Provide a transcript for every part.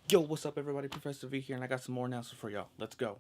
Yo, what's up, everybody? Professor V here, and I got some more announcements for y'all. Let's go.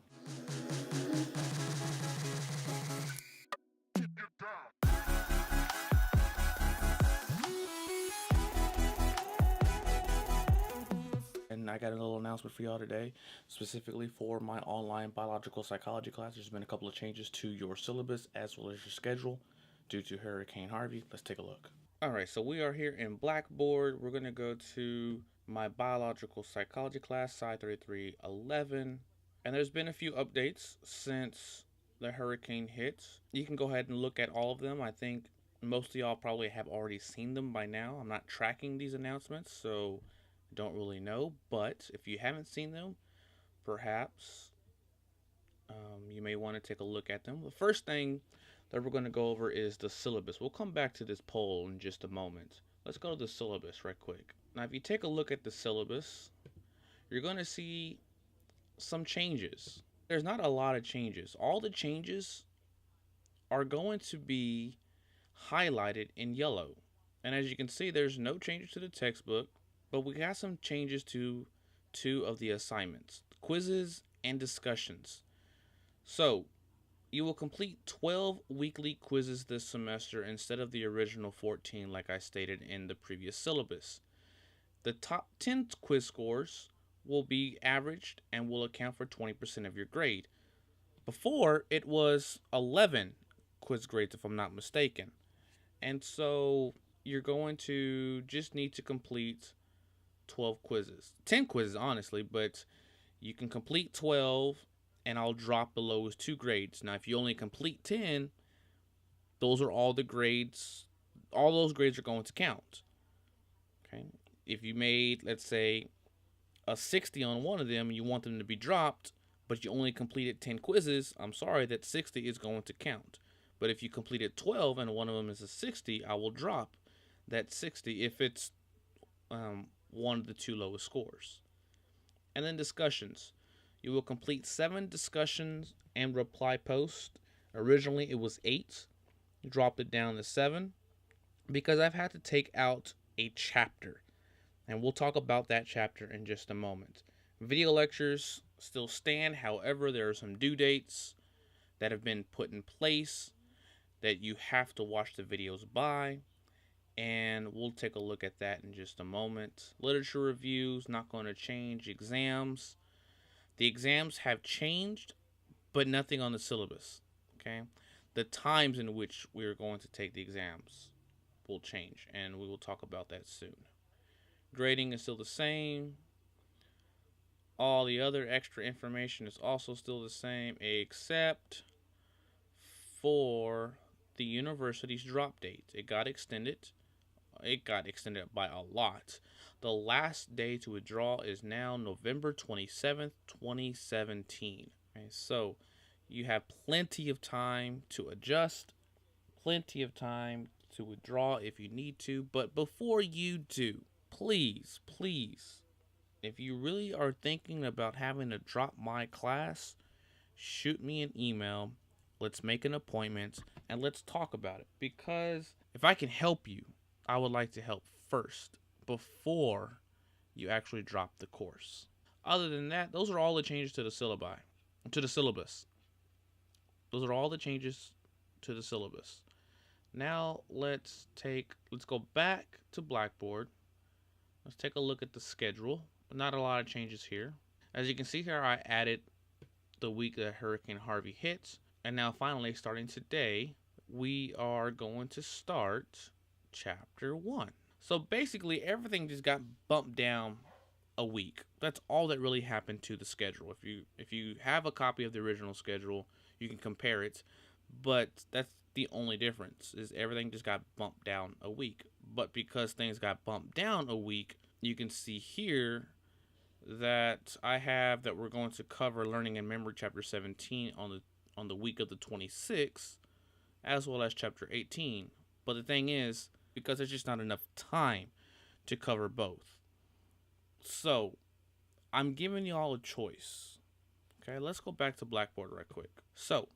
And I got a little announcement for y'all today, specifically for my online biological psychology class. There's been a couple of changes to your syllabus as well as your schedule due to Hurricane Harvey. Let's take a look. Alright, so we are here in Blackboard. We're going to go to my biological psychology class, Sci 3311. And there's been a few updates since the hurricane hit. You can go ahead and look at all of them. I think most of y'all probably have already seen them by now. I'm not tracking these announcements, so don't really know. But if you haven't seen them, perhaps you may want to take a look at them. The first thing that we're going to go over is the syllabus. We'll come back to this poll in just a moment. Let's go to the syllabus right quick. Now, if you take a look at the syllabus, you're going to see some changes. There's not a lot of changes. All the changes are going to be highlighted in yellow. And as you can see, there's no changes to the textbook, but we got some changes to two of the assignments, quizzes and discussions. So you will complete 12 weekly quizzes this semester instead of the original 14 like I stated in the previous syllabus. The top 10 quiz scores will be averaged and will account for 20% of your grade. Before, it was 11 quiz grades, if I'm not mistaken. And so you're going to just need to complete 12 quizzes. 10 quizzes, honestly, but you can complete 12 and I'll drop the lowest 2 grades. Now, if you only complete 10, those are all the grades. All those grades are going to count. Okay. If you made, let's say, a 60 on one of them and you want them to be dropped, but you only completed 10 quizzes, I'm sorry, that 60 is going to count. But if you completed 12 and one of them is a 60, I will drop that 60 if it's one of the 2 lowest scores. And then discussions. You will complete 7 discussions and reply posts. Originally it was 8. Dropped it down to 7 because I've had to take out a chapter. And we'll talk about that chapter in just a moment. Video lectures still stand. However, there are some due dates that have been put in place that you have to watch the videos by. And we'll take a look at that in just a moment. Literature reviews, not going to change. Exams. The exams have changed, but nothing on the syllabus. Okay? The times in which we are going to take the exams will change, and we will talk about that soon. Grading is still the same. All the other extra information is also still the same, except for the university's drop date. It got extended. It got extended by a lot. The last day to withdraw is now November 27th, 2017. Okay, so you have plenty of time to adjust, plenty of time to withdraw if you need to. But before you do, please, if you really are thinking about having to drop my class, shoot me an email. Let's make an appointment and let's talk about it. Because if I can help you, I would like to help first before you actually drop the course. Other than that, those are all the changes to the syllabus. Those are all the changes to the syllabus. Now let's go back to Blackboard. Let's take a look at the schedule. Not a lot of changes here. As you can see here, I added the week that Hurricane Harvey hit. And now finally, starting today, we are going to start Chapter 1. So basically, everything just got bumped down a week. That's all that really happened to the schedule. If you have a copy of the original schedule, you can compare it. But that's the only difference, is everything just got bumped down a week. But because things got bumped down a week, you can see here that I have that we're going to cover Learning and Memory Chapter 17 on the week of the 26th, as well as Chapter 18. But the thing is, because there's just not enough time to cover both. So, I'm giving you all a choice. Okay, let's go back to Blackboard right quick. So,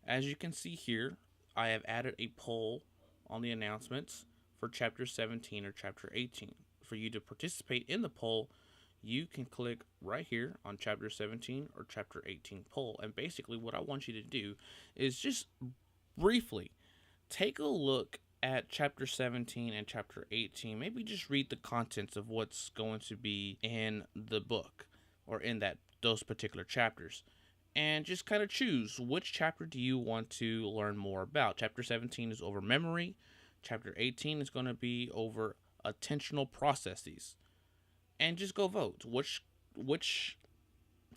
as you can see here, I have added a poll on the announcements for Chapter 17 or Chapter 18. For you to participate in the poll, you can click right here on chapter 17 or chapter 18 poll. And basically what I want you to do is just briefly take a look at chapter 17 and chapter 18. Maybe just read the contents of what's going to be in the book or in those particular chapters, and just kind of choose which chapter do you want to learn more about. Chapter 17 is over memory. Chapter 18 is going to be over attentional processes. And just go vote. Which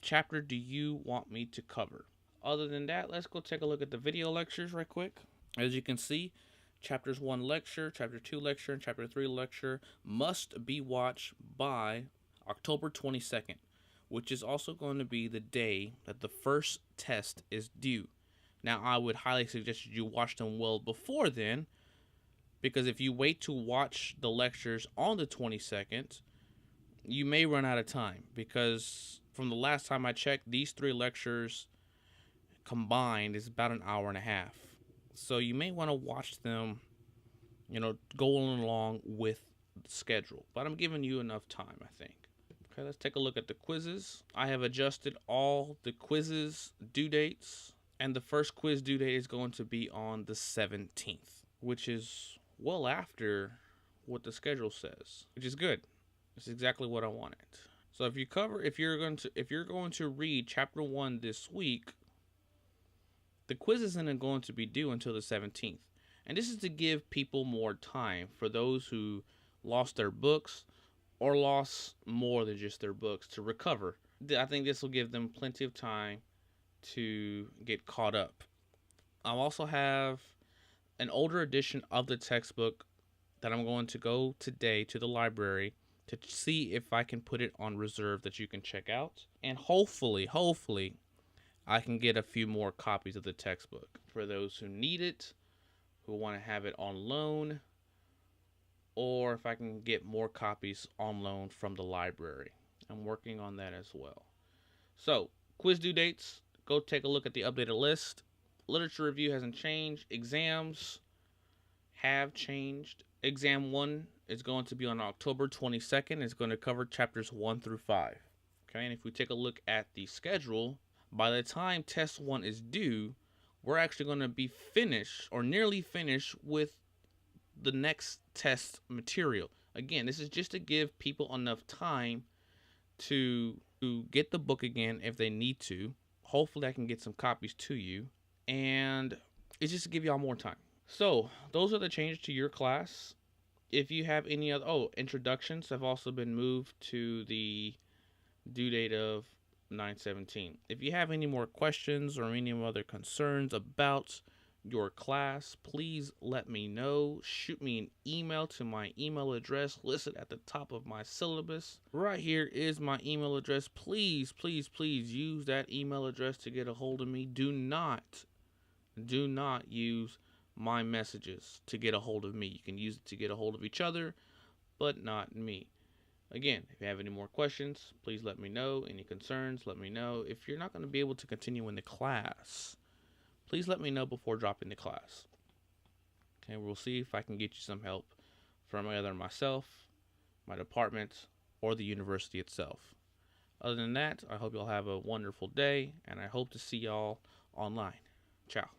chapter do you want me to cover? Other than that, let's go take a look at the video lectures right quick. As you can see, chapters 1 lecture, chapter 2 lecture, and chapter 3 lecture must be watched by October 22nd, which is also going to be the day that the first test is due. Now, I would highly suggest you watch them well before then, because if you wait to watch the lectures on the 22nd, you may run out of time, because from the last time I checked, these 3 lectures combined is about an hour and a half. So you may want to watch them, going along with the schedule. But I'm giving you enough time, I think. Okay, let's take a look at the quizzes. I have adjusted all the quizzes due dates, and the first quiz due date is going to be on the 17th, which is well after what the schedule says, which is good. It's exactly what I wanted. So if you're going to read chapter 1 this week, the quiz isn't going to be due until the 17th. And this is to give people more time, for those who lost their books or lost more than just their books, to recover. I think this will give them plenty of time to get caught up. I'll also have an older edition of the textbook that I'm going to go today to the library to see if I can put it on reserve that you can check out. And hopefully, I can get a few more copies of the textbook for those who need it, who want to have it on loan, or if I can get more copies on loan from the library. I'm working on that as well. So, quiz due dates, go take a look at the updated list. Literature review hasn't changed. Exams have changed. Exam 1 is going to be on October 22nd. It's going to cover chapters 1 through 5. Okay, and if we take a look at the schedule, by the time test 1 is due, we're actually going to be finished or nearly finished with the next test material. Again, this is just to give people enough time to get the book again if they need to. Hopefully I can get some copies to you, and it's just to give y'all more time. So those are the changes to your class. If you have any other introductions have also been moved to the due date of 9/17. If you have any more questions or any other concerns about your class, please let me know. Shoot me an email to my email address listed at the top of my syllabus. Right here is my email address. Please use that email address to get a hold of me. Do not use my messages to get a hold of me. You can use it to get a hold of each other, but not me. Again, if you have any more questions, please let me know. Any concerns, let me know. If you're not going to be able to continue in the class, please let me know before dropping the class. Okay, we'll see if I can get you some help from either myself, my department, or the university itself. Other than that, I hope y'all have a wonderful day, and I hope to see y'all online. Ciao.